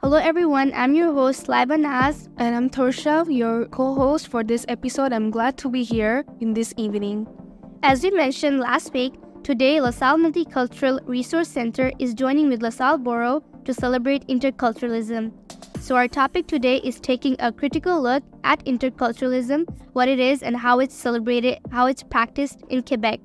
Hello everyone, I'm your host Laiba Naz. And I'm Torsha, your co-host for this episode. I'm glad to be here in this evening. As we mentioned last week, today LaSalle Multicultural Resource Center is joining with LaSalle Borough to celebrate interculturalism. So our topic today is taking a critical look at interculturalism, what it is and how it's celebrated, how it's practiced in Quebec.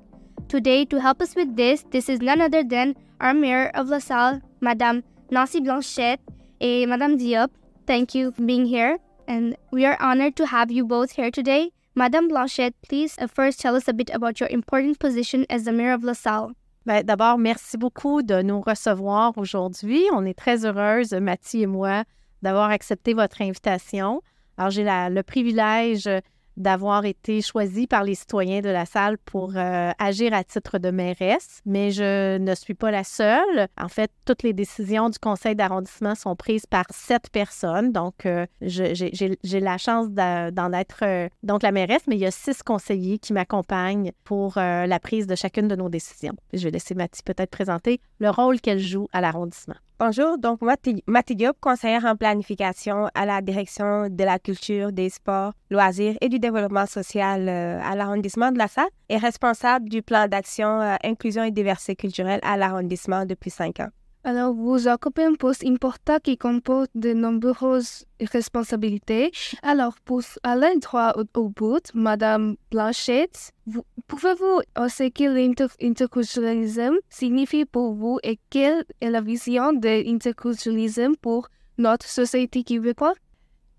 Today, to help us with this is none other than our Mayor of LaSalle, Madame Nancy Blanchette and Madame Diop. Thank you for being here, and we are honored to have you both here today. Madame Blanchette, please first tell us a bit about your important position as the Mayor of LaSalle. D'abord, merci beaucoup de nous recevoir aujourd'hui. On est très heureuses, Mathie et moi, d'avoir accepté votre invitation. Alors, j'ai le privilège d'avoir été choisie par les citoyens de la salle pour agir à titre de mairesse, mais je ne suis pas la seule. En fait, toutes les décisions du conseil d'arrondissement sont prises par 7 personnes, donc j'ai la chance d'en être donc la mairesse, mais il y a 6 conseillers qui m'accompagnent pour la prise de chacune de nos décisions. Je vais laisser Mathie peut-être présenter le rôle qu'elle joue à l'arrondissement. Bonjour, donc moi, Mathie Diop, conseillère en planification à la direction de la culture, des sports, loisirs et du développement social à l'arrondissement de LaSalle et responsable du plan d'action inclusion et diversité culturelle à l'arrondissement depuis 5 ans. Alors, vous occupez un poste important qui comporte de nombreuses responsabilités. Alors, pour aller droit au but, Madame Blanchette, pouvez-vous expliquer l'interculturalisme signifie pour vous et quelle est la vision de l'interculturalisme pour notre société québécoise?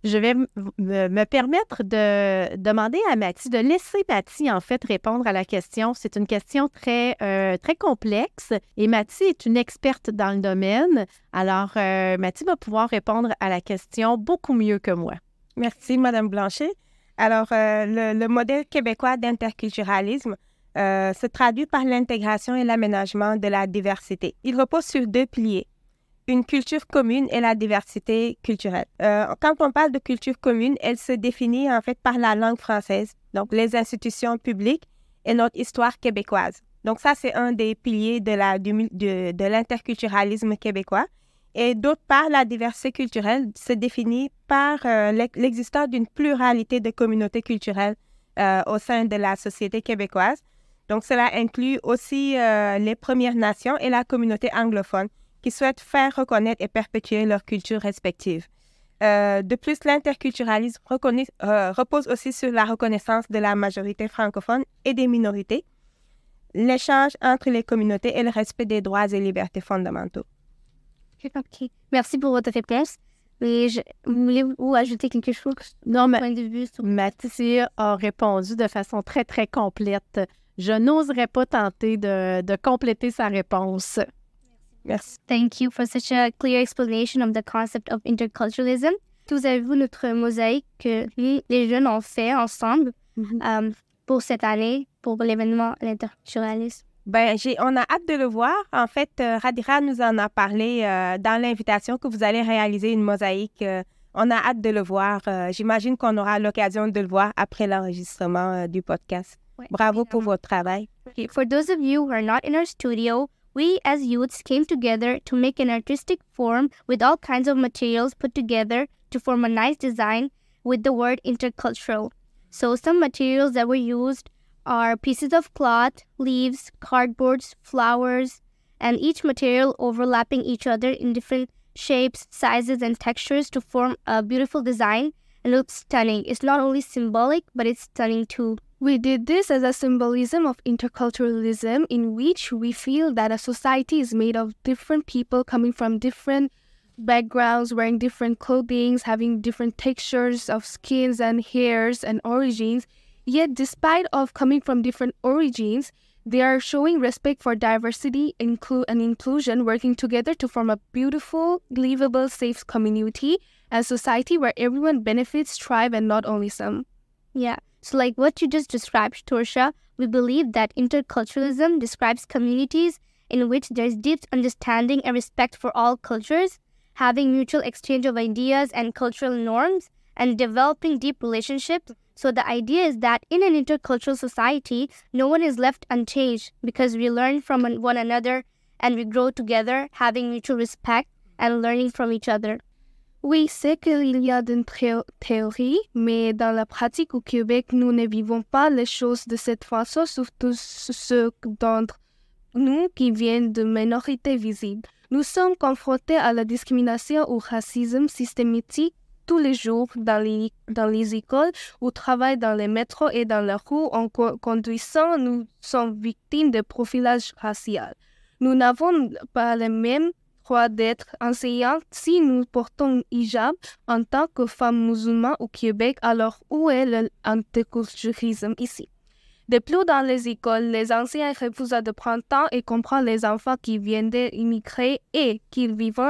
Je vais me permettre de demander à Mathie, de laisser Mathie, en fait, répondre à la question. C'est une question très complexe et Mathie est une experte dans le domaine. Alors, Mathie va pouvoir répondre à la question beaucoup mieux que moi. Merci, Madame Blanchet. Alors, le modèle québécois d'interculturalisme se traduit par l'intégration et l'aménagement de la diversité. Il repose sur 2 piliers. Une culture commune et la diversité culturelle. Quand on parle de culture commune, elle se définit en fait par la langue française, donc les institutions publiques et notre histoire québécoise. Donc ça, c'est un des piliers de l'interculturalisme québécois. Et d'autre part, la diversité culturelle se définit par l'existence d'une pluralité de communautés culturelles au sein de la société québécoise. Donc cela inclut aussi les Premières Nations et la communauté anglophone, qui souhaitent faire reconnaître et perpétuer leurs cultures respectives. De plus, l'interculturalisme repose aussi sur la reconnaissance de la majorité francophone et des minorités, l'échange entre les communautés et le respect des droits et libertés fondamentaux. OK. Merci pour votre réponse. Mais voulez-vous ajouter quelque chose? Non, Mathie a répondu de façon très, très complète. Je n'oserais pas tenter de compléter sa réponse. Merci. Thank you for such a clear explanation of the concept of interculturalism. Vous avez vu notre mosaïque que les jeunes ont fait ensemble pour cette année, pour l'événement l'interculturalisme? On a hâte de le voir. En fait, Radira nous en a parlé dans l'invitation que vous allez réaliser une mosaïque. On a hâte de le voir. J'imagine qu'on aura l'occasion de le voir après l'enregistrement du podcast. Ouais, Bravo pour votre travail. Okay. For those of you who are not in our studio, we as youths came together to make an artistic form with all kinds of materials put together to form a nice design with the word intercultural. So some materials that were used are pieces of cloth, leaves, cardboards, flowers, and each material overlapping each other in different shapes, sizes, and textures to form a beautiful design. And it looks stunning. It's not only symbolic, but it's stunning too. We did this as a symbolism of interculturalism in which we feel that a society is made of different people coming from different backgrounds, wearing different clothing, having different textures of skins and hairs and origins. Yet, despite of coming from different origins, they are showing respect for diversity and inclusion, working together to form a beautiful, livable, safe community and society where everyone benefits, thrive, and not only some. Yeah. So like what you just described, Torsha, we believe that interculturalism describes communities in which there's deep understanding and respect for all cultures, having mutual exchange of ideas and cultural norms, and developing deep relationships. So the idea is that in an intercultural society, no one is left unchanged because we learn from one another and we grow together, having mutual respect and learning from each other. Oui, c'est qu'il y a une théorie, mais dans la pratique au Québec, nous ne vivons pas les choses de cette façon, surtout ceux d'entre nous qui viennent de minorités visibles. Nous sommes confrontés à la discrimination ou au racisme systématique tous les jours dans les écoles, au travail, dans les métros et dans la rue. En conduisant, nous sommes victimes de profilage racial. Nous n'avons pas les mêmes droits d'être enseignantes si nous portons hijab en tant que femmes musulmanes au Québec. Alors, où est l'interculturalisme ici? De plus, dans les écoles, les enseignants refusent de prendre temps et comprendre les enfants qui viennent d'immigrer et qu'ils vivent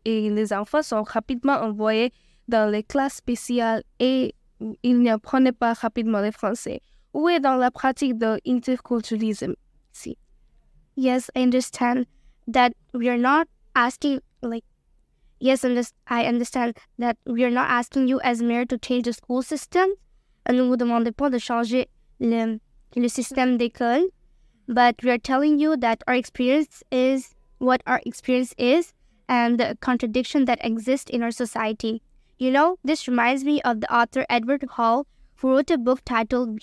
et les enfants sont rapidement envoyés dans les classes spéciales et ils n'apprennent pas rapidement le français. Où est dans la pratique de l'interculturalisme ici? Yes, I understand that we are not asking, I understand that we are not asking you as mayor to change the school system. Nous ne vous demandons pas de changer le système d'école, but we are telling you that our experience is what our experience is and the contradiction that exists in our society. You know, this reminds me of the author Edward Hall, who wrote a book titled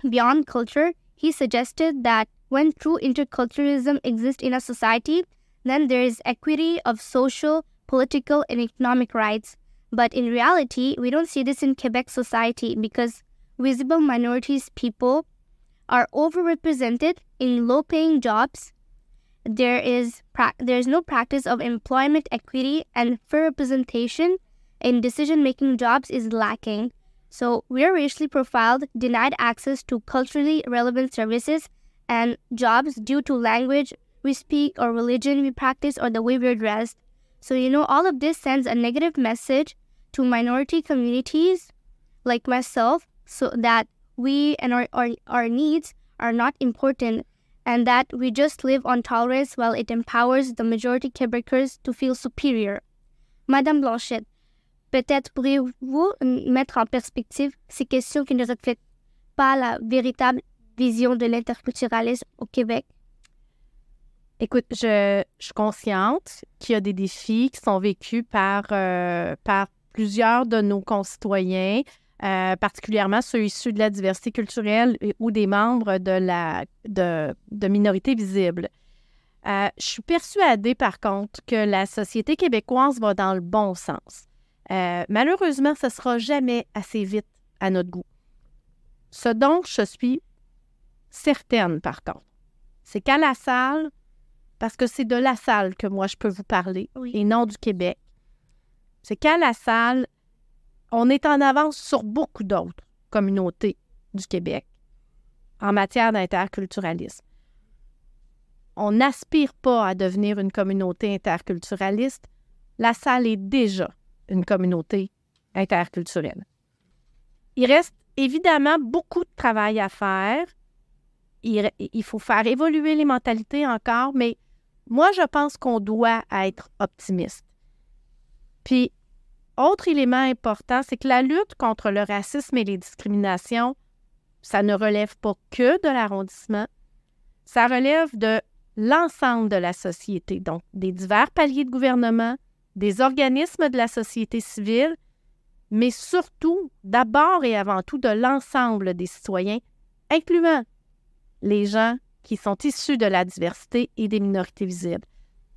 Beyond Culture. He suggested that when true interculturalism exists in a society, then there is equity of social, political, and economic rights. But in reality, we don't see this in Quebec society because visible minorities people are overrepresented in low-paying jobs. There is no practice of employment equity, and fair representation in decision-making jobs is lacking. So we are racially profiled, denied access to culturally relevant services and jobs due to language we speak or religion we practice or the way we're dressed. So, you know, all of this sends a negative message to minority communities like myself, so that we and our needs are not important and that we just live on tolerance while it empowers the majority Quebecers to feel superior. Madame Blanchette, peut-être pourriez-vous mettre en perspective ces questions qui ne reflètent pas la véritable vision de l'interculturalisme au Québec? Écoute, je suis consciente qu'il y a des défis qui sont vécus par plusieurs de nos concitoyens, particulièrement ceux issus de la diversité culturelle ou des membres de minorités visibles. Je suis persuadée, par contre, que la société québécoise va dans le bon sens. Malheureusement, ce ne sera jamais assez vite à notre goût. Ce dont je suis certaine, par contre, c'est qu'à la salle, parce que c'est de la salle que moi je peux vous parler, oui, et non du Québec, c'est qu'à la salle, on est en avance sur beaucoup d'autres communautés du Québec en matière d'interculturalisme. On n'aspire pas à devenir une communauté interculturaliste. La salle est déjà une communauté interculturelle. Il reste évidemment beaucoup de travail à faire. Il faut faire évoluer les mentalités encore, mais moi, je pense qu'on doit être optimiste. Puis, autre élément important, c'est que la lutte contre le racisme et les discriminations, ça ne relève pas que de l'arrondissement, ça relève de l'ensemble de la société, donc des divers paliers de gouvernement, des organismes de la société civile, mais surtout, d'abord et avant tout, de l'ensemble des citoyens, incluant les gens qui sont issus de la diversité et des minorités visibles.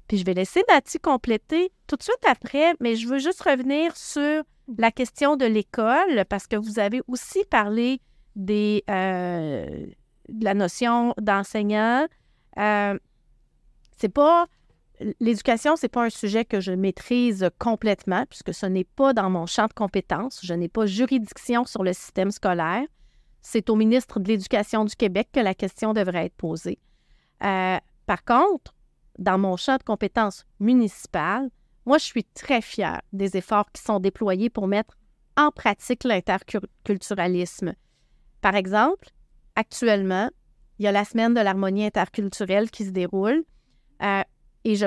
Puis je vais laisser Nati compléter tout de suite après, mais je veux juste revenir sur la question de l'école, parce que vous avez aussi parlé de la notion d'enseignant. L'éducation, ce n'est pas un sujet que je maîtrise complètement, puisque ce n'est pas dans mon champ de compétences. Je n'ai pas juridiction sur le système scolaire. C'est au ministre de l'Éducation du Québec que la question devrait être posée. Par contre, dans mon champ de compétences municipales, moi, je suis très fière des efforts qui sont déployés pour mettre en pratique l'interculturalisme. Par exemple, actuellement, il y a la semaine de l'harmonie interculturelle qui se déroule. Et je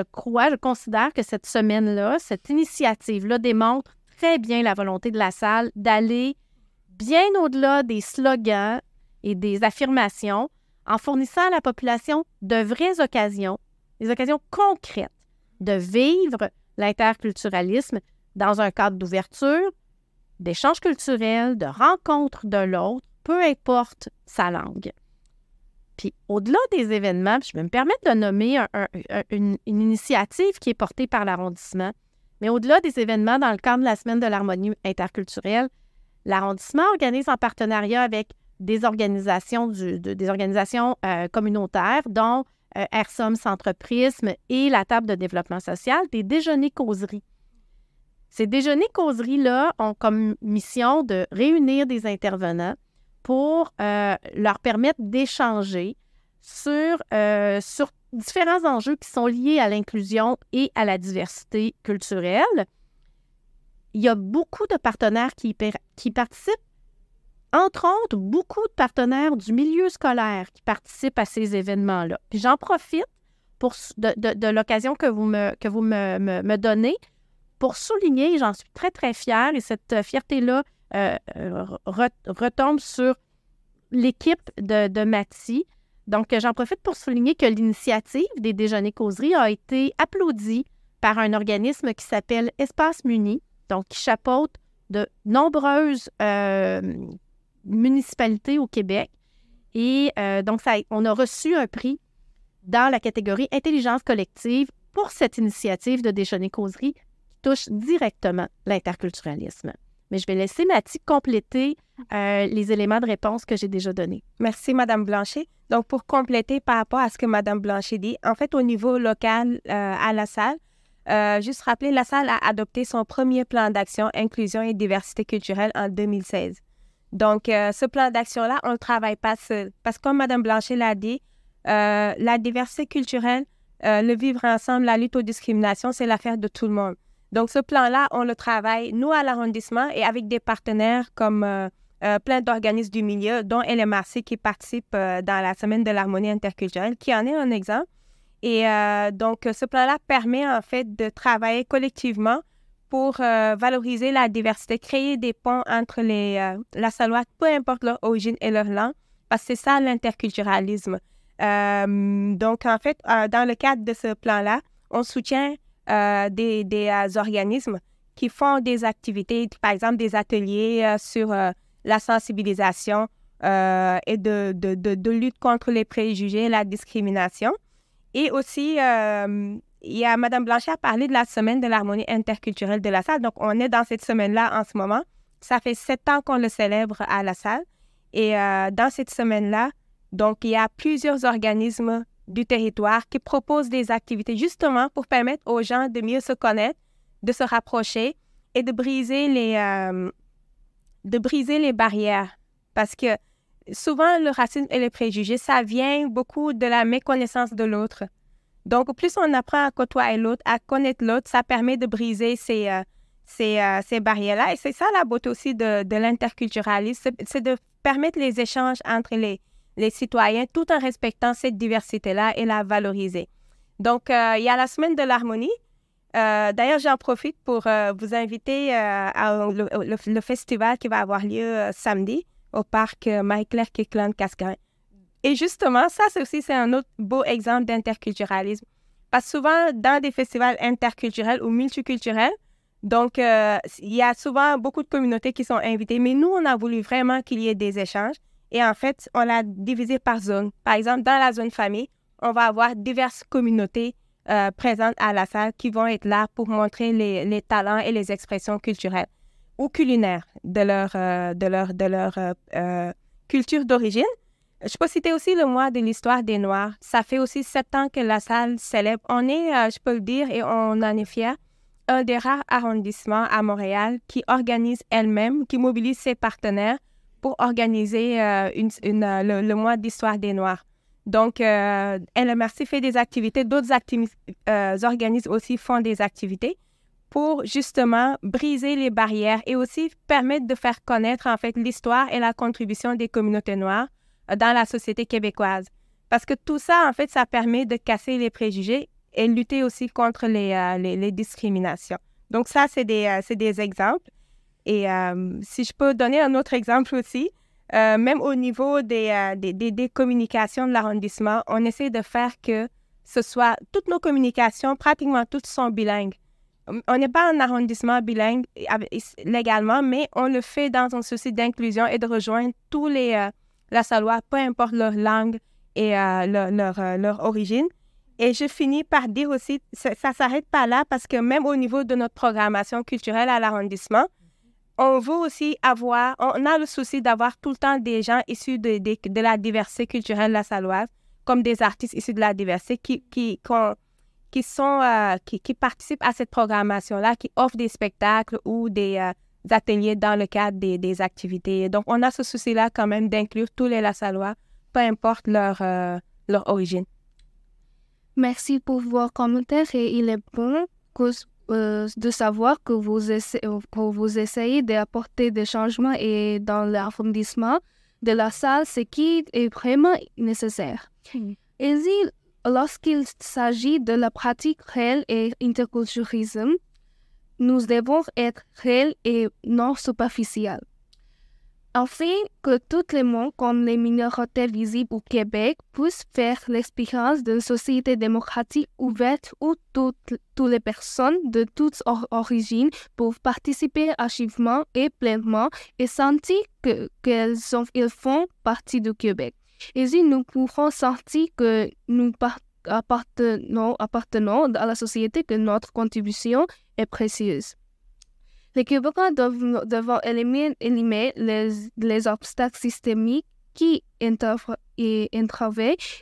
considère que cette semaine-là, cette initiative-là démontre très bien la volonté de la salle d'aller bien au-delà des slogans et des affirmations en fournissant à la population de vraies occasions, des occasions concrètes de vivre l'interculturalisme, dans un cadre d'ouverture, d'échange culturel, de rencontre de l'autre, peu importe sa langue. Puis, au-delà des événements, je vais me permettre de nommer une initiative qui est portée par l'arrondissement, mais au-delà des événements dans le cadre de la Semaine de l'harmonie interculturelle, l'arrondissement organise en partenariat avec des organisations, communautaires, dont Airsoms Centre Prisme et la Table de développement social, des déjeuners-causeries. Ces déjeuners-causeries-là ont comme mission de réunir des intervenants pour leur permettre d'échanger sur différents enjeux qui sont liés à l'inclusion et à la diversité culturelle. Il y a beaucoup de partenaires qui participent, entre autres, beaucoup de partenaires du milieu scolaire qui participent à ces événements-là. Puis j'en profite de l'occasion que vous me donnez pour souligner, j'en suis très, très fière, et cette fierté-là retombe sur l'équipe de Mathie. Donc, j'en profite pour souligner que l'initiative des déjeuners-causeries a été applaudie par un organisme qui s'appelle Espace Muni, donc qui chapeaute de nombreuses municipalités au Québec. Et donc, on a reçu un prix dans la catégorie Intelligence collective pour cette initiative de déjeuner-causerie qui touche directement l'interculturalisme. Mais je vais laisser Mathie compléter les éléments de réponse que j'ai déjà donnés. Merci, Mme Blanchet. Donc, pour compléter par rapport à ce que Mme Blanchet dit, en fait, au niveau local à La Salle, juste rappeler, La Salle a adopté son premier plan d'action inclusion et diversité culturelle en 2016. Donc, ce plan d'action-là, on ne le travaille pas seul. Parce que comme Mme Blanchet l'a dit, la diversité culturelle, le vivre ensemble, la lutte aux discriminations, c'est l'affaire de tout le monde. Donc, ce plan-là, on le travaille, nous, à l'arrondissement et avec des partenaires comme plein d'organismes du milieu, dont LMRC qui participe dans la Semaine de l'harmonie interculturelle, qui en est un exemple. Et donc, ce plan-là permet, en fait, de travailler collectivement pour valoriser la diversité, créer des ponts entre la Salloise, peu importe leur origine et leur langue, parce que c'est ça l'interculturalisme. Donc, en fait, dans le cadre de ce plan-là, on soutient des organismes qui font des activités, par exemple des ateliers sur la sensibilisation et de lutte contre les préjugés et la discrimination. Et aussi, il y a Mme Blanchet a parlé de la Semaine de l'harmonie interculturelle de La Salle. Donc, on est dans cette semaine-là en ce moment. Ça fait 7 ans qu'on le célèbre à La Salle. Et dans cette semaine-là, donc, il y a plusieurs organismes du territoire qui proposent des activités justement pour permettre aux gens de mieux se connaître, de se rapprocher et de briser les barrières. Parce que souvent, le racisme et les préjugés, ça vient beaucoup de la méconnaissance de l'autre. Donc, plus on apprend à côtoyer l'autre, à connaître l'autre, ça permet de briser ces barrières-là. Et c'est ça la beauté aussi de l'interculturalisme, c'est de permettre les échanges entre les citoyens tout en respectant cette diversité-là et la valoriser. Donc, il y a la Semaine de l'harmonie. D'ailleurs, j'en profite pour vous inviter le festival qui va avoir lieu samedi au parc Marie-Claire Kirkland-Casgrain. Et justement, ça c'est un autre beau exemple d'interculturalisme. Parce que souvent, dans des festivals interculturels ou multiculturels, donc, il y a souvent beaucoup de communautés qui sont invitées. Mais nous, on a voulu vraiment qu'il y ait des échanges. Et en fait, on l'a divisé par zone. Par exemple, dans la zone famille, on va avoir diverses communautés présentes à La Salle qui vont être là pour montrer les talents et les expressions culturelles ou culinaires de leur culture d'origine. Je peux citer aussi le mois de l'histoire des Noirs. Ça fait aussi 7 ans que La Salle célèbre. On est, je peux le dire, et on en est fiers, un des rares arrondissements à Montréal qui organise elle-même, qui mobilise ses partenaires pour organiser le mois d'histoire des Noirs. Donc, LMRC fait des activités, d'autres organismes aussi font des activités pour justement briser les barrières et aussi permettre de faire connaître en fait l'histoire et la contribution des communautés noires dans la société québécoise. Parce que tout ça, en fait, ça permet de casser les préjugés et lutter aussi contre les discriminations. Donc ça, c'est des exemples. Et si je peux donner un autre exemple aussi, même au niveau des communications de l'arrondissement, on essaie de faire que ce soit toutes nos communications, pratiquement toutes sont bilingues. On n'est pas un arrondissement bilingue légalement, mais on le fait dans un souci d'inclusion et de rejoindre tous les Lassallois, peu importe leur langue et leur origine. Et je finis par dire aussi, ça ne s'arrête pas là parce que même au niveau de notre programmation culturelle à l'arrondissement, on veut aussi on a le souci d'avoir tout le temps des gens issus de la diversité culturelle lassalloise, comme des artistes issus de la diversité qui participent à cette programmation-là, qui offrent des spectacles ou des ateliers dans le cadre des activités. Donc, on a ce souci-là quand même d'inclure tous les Lassallois, peu importe leur origine. Merci pour vos commentaires et il est bon de savoir que vous essayez d'apporter des changements et dans l'arrondissement de la salle, ce qui est vraiment nécessaire. Et lorsqu'il s'agit de la pratique réelle et interculturalisme, nous devons être réels et non superficiels. Afin que tout le monde, comme les minorités visibles au Québec, puissent faire l'expérience d'une société démocratique ouverte où toutes les personnes de toutes origines peuvent participer activement et pleinement et sentir qu'ils font partie du Québec. Ainsi, nous pourrons sentir que nous appartenons à la société, que notre contribution est précieuse. Les Québécois doivent éliminer les obstacles systémiques qui entravent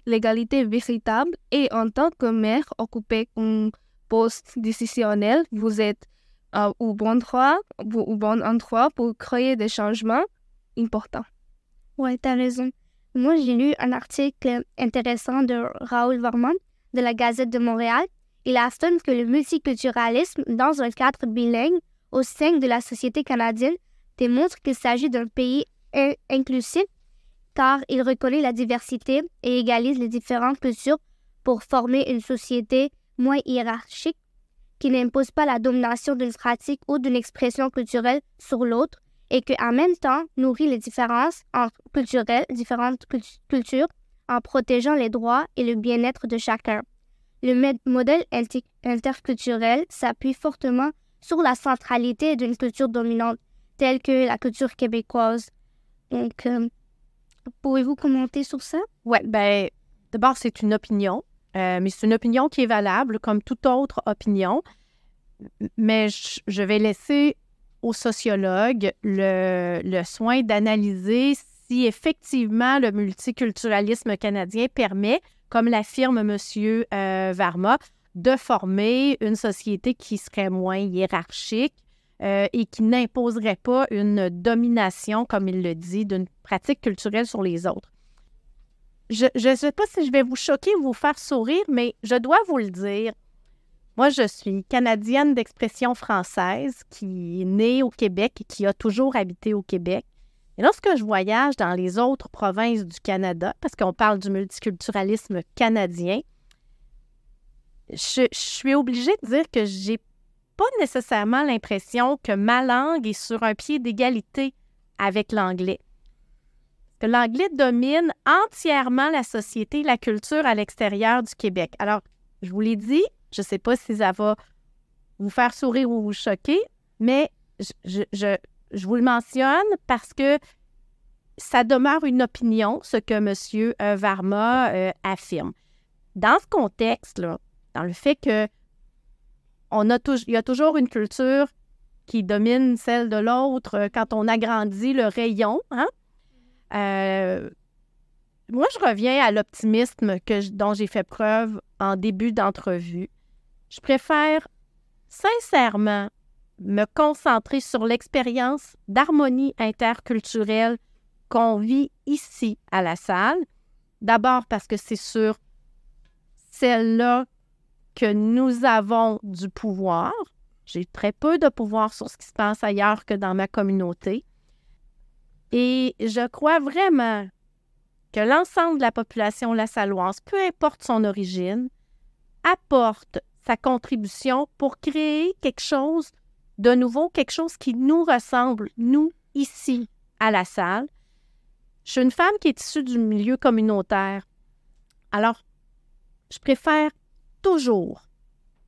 l'égalité véritable et en tant que maire occupé un poste décisionnel, vous êtes au bon endroit pour créer des changements importants. Ouais, t'as raison. Moi, j'ai lu un article intéressant de Raoul Varman de la Gazette de Montréal. Il affirme que le multiculturalisme dans un cadre bilingue au sein de la société canadienne démontre qu'il s'agit d'un pays inclusif car il reconnaît la diversité et égalise les différentes cultures pour former une société moins hiérarchique qui n'impose pas la domination d'une pratique ou d'une expression culturelle sur l'autre et qui en même temps nourrit les différences différentes cultures en protégeant les droits et le bien-être de chacun. Le modèle interculturel s'appuie fortement sur la centralité d'une culture dominante, telle que la culture québécoise. Donc, pouvez-vous commenter sur ça? Oui, bien, d'abord, c'est une opinion, mais c'est une opinion qui est valable comme toute autre opinion. Mais je vais laisser aux sociologues le soin d'analyser si effectivement le multiculturalisme canadien permet, comme l'affirme M. Varma, de former une société qui serait moins hiérarchique et qui n'imposerait pas une domination, comme il le dit, d'une pratique culturelle sur les autres. Je ne sais pas si je vais vous choquer ou vous faire sourire, mais je dois vous le dire. Moi, je suis Canadienne d'expression française qui est née au Québec et qui a toujours habité au Québec. Et lorsque je voyage dans les autres provinces du Canada, parce qu'on parle du multiculturalisme canadien, je suis obligée de dire que j'ai pas nécessairement l'impression que ma langue est sur un pied d'égalité avec l'anglais. Que l'anglais domine entièrement la société et la culture à l'extérieur du Québec. Alors, je vous l'ai dit, je ne sais pas si ça va vous faire sourire ou vous choquer, mais je vous le mentionne parce que ça demeure une opinion, ce que M. Varma affirme. Dans ce contexte-là, dans le fait que il y a toujours une culture qui domine celle de l'autre quand on agrandit le rayon. Hein? Moi, je reviens à l'optimisme dont j'ai fait preuve en début d'entrevue. Je préfère sincèrement me concentrer sur l'expérience d'harmonie interculturelle qu'on vit ici à la salle. D'abord parce que c'est sur celle-là que nous avons du pouvoir. J'ai très peu de pouvoir sur ce qui se passe ailleurs que dans ma communauté. Et je crois vraiment que l'ensemble de la population lassalloise, peu importe son origine, apporte sa contribution pour créer quelque chose de nouveau, quelque chose qui nous ressemble, nous, ici, à la salle. Je suis une femme qui est issue du milieu communautaire. Alors, je préfère toujours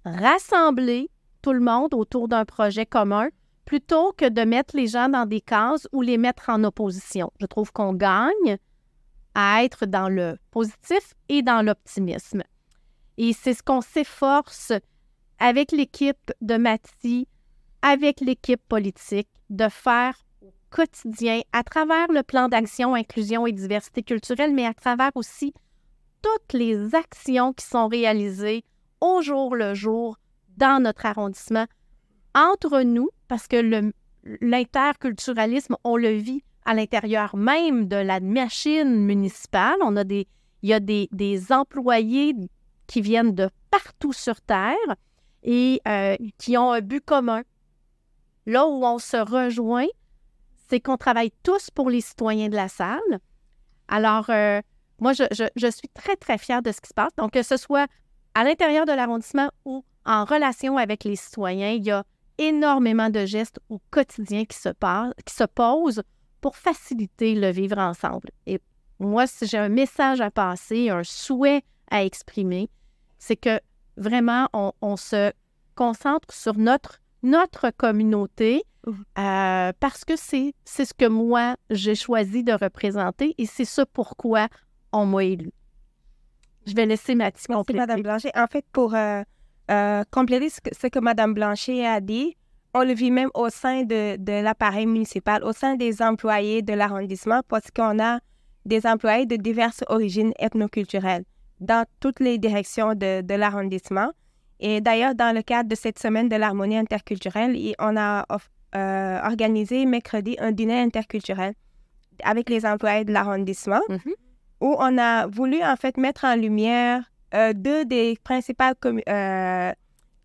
rassembler tout le monde autour d'un projet commun plutôt que de mettre les gens dans des cases ou les mettre en opposition. Je trouve qu'on gagne à être dans le positif et dans l'optimisme. Et c'est ce qu'on s'efforce avec l'équipe de Mathie, avec l'équipe politique, de faire au quotidien, à travers le plan d'action inclusion et diversité culturelle, mais à travers aussi toutes les actions qui sont réalisées au jour le jour dans notre arrondissement, entre nous, parce que l'interculturalisme, on le vit à l'intérieur même de la machine municipale. Il y a des employés qui viennent de partout sur Terre et qui ont un but commun. Là où on se rejoint, c'est qu'on travaille tous pour les citoyens de la salle. Alors, moi, je suis très, très fière de ce qui se passe. Donc, que ce soit à l'intérieur de l'arrondissement ou en relation avec les citoyens, il y a énormément de gestes au quotidien qui se posent pour faciliter le vivre ensemble. Et moi, si j'ai un message à passer, un souhait à exprimer, c'est que vraiment, on se concentre sur notre communauté parce que c'est ce que moi, j'ai choisi de représenter et c'est ça pourquoi on m'a élu. Je vais laisser Mathie compléter. Merci, Mme Blanchet. En fait, pour compléter ce que Mme Blanchet a dit, on le vit même au sein de l'appareil municipal, au sein des employés de l'arrondissement, parce qu'on a des employés de diverses origines ethnoculturelles dans toutes les directions de l'arrondissement. Et d'ailleurs, dans le cadre de cette semaine de l'harmonie interculturelle, on a organisé mercredi un dîner interculturel avec les employés de l'arrondissement, où on a voulu en fait mettre en lumière deux des principales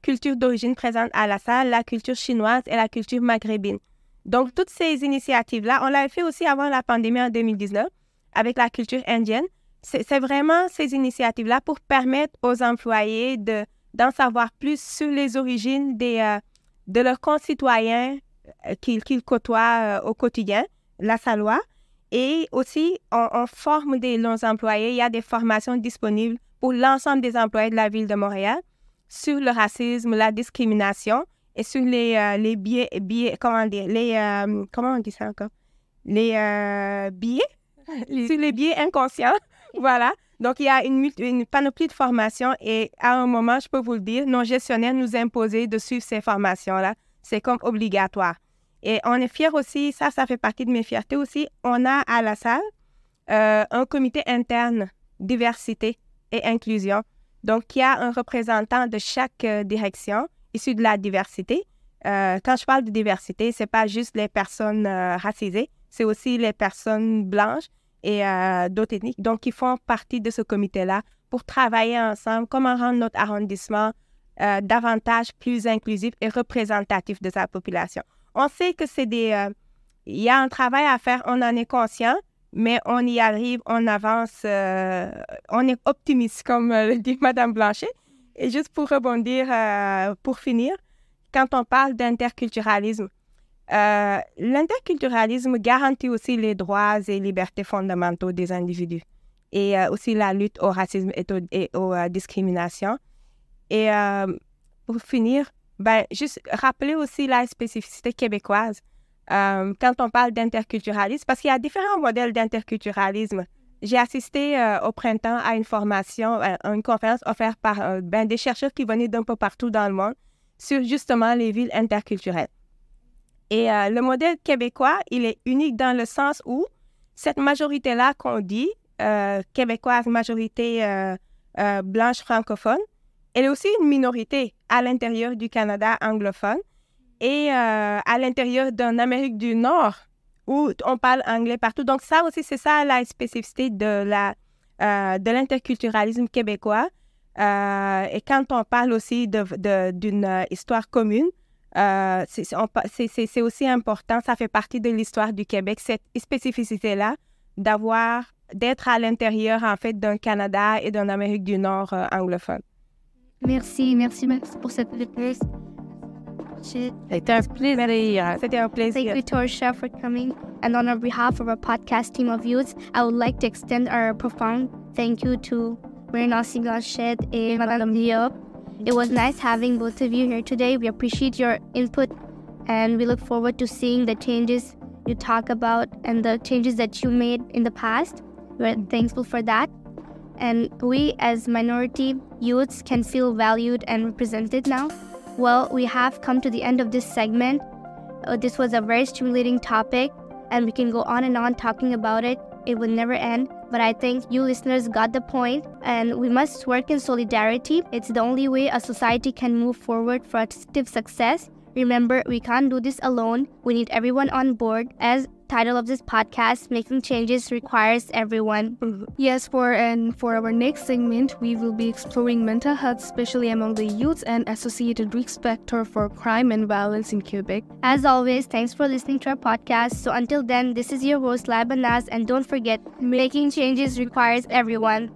cultures d'origine présentes à la salle, la culture chinoise et la culture maghrébine. Donc, toutes ces initiatives-là, on l'avait fait aussi avant la pandémie en 2019 avec la culture indienne. C'est vraiment ces initiatives-là pour permettre aux employés d'en savoir plus sur les origines de leurs concitoyens qu'ils côtoient au quotidien, la Salois. Et aussi, on forme nos employés. Il y a des formations disponibles pour l'ensemble des employés de la Ville de Montréal sur le racisme, la discrimination et sur les biais, comment dire, comment on dit ça encore? Les biais, sur les biais inconscients, voilà. Donc, il y a une panoplie de formations et à un moment, je peux vous le dire, nos gestionnaires nous imposaient de suivre ces formations-là. C'est comme obligatoire. Et on est fiers aussi, ça fait partie de mes fiertés aussi, on a à la salle un comité interne diversité et inclusion. Donc, il y a un représentant de chaque direction issu de la diversité. Quand je parle de diversité, ce n'est pas juste les personnes racisées, c'est aussi les personnes blanches et d'autres ethniques. Donc, ils font partie de ce comité-là pour travailler ensemble, comment rendre notre arrondissement davantage plus inclusif et représentatif de sa population. On sait que il y a un travail à faire, on en est conscient, mais on y arrive, on avance, on est optimiste, comme le dit Mme Blanchet. Et juste pour rebondir, pour finir, quand on parle d'interculturalisme, l'interculturalisme garantit aussi les droits et libertés fondamentaux des individus et aussi la lutte au racisme et aux discriminations. Et pour finir, juste rappeler aussi la spécificité québécoise. Quand on parle d'interculturalisme, parce qu'il y a différents modèles d'interculturalisme. J'ai assisté au printemps à une formation, à une conférence offerte par des chercheurs qui venaient d'un peu partout dans le monde sur justement les villes interculturelles. Et le modèle québécois, il est unique dans le sens où cette majorité-là qu'on dit, québécoise, majorité blanche francophone, elle est aussi une minorité à l'intérieur du Canada anglophone et à l'intérieur d'une Amérique du Nord où on parle anglais partout. Donc ça aussi, c'est ça la spécificité de l'interculturalisme québécois. Et quand on parle aussi d'une histoire commune, c'est aussi important, ça fait partie de l'histoire du Québec, cette spécificité-là d'être à l'intérieur en fait d'un Canada et d'une Amérique du Nord anglophone. Merci pour cette réponse. C'était un plaisir. C'était un plaisir. Thank you to our chef for coming. And on behalf of our podcast team of youths, I would like to extend our profound thank you to Marina Blanchet et Madame Diop. It was nice having both of you here today. We appreciate your input and we look forward to seeing the changes you talk about and the changes that you made in the past. We're thankful for that. And we as minority youths can feel valued and represented now. Well, we have come to the end of this segment. This was a very stimulating topic and we can go on and on talking about it. It will never end, but I think you listeners got the point, and we must work in solidarity. It's the only way a society can move forward for positive success. Remember, we can't do this alone. We need everyone on board. As title of this podcast, Making Changes Requires Everyone. Yes, for our next segment, we will be exploring mental health, especially among the youth and associated risk factor for crime and violence in Quebec. As always, thanks for listening to our podcast. So until then, this is your host, Laiba Naz, and don't forget, making changes requires everyone.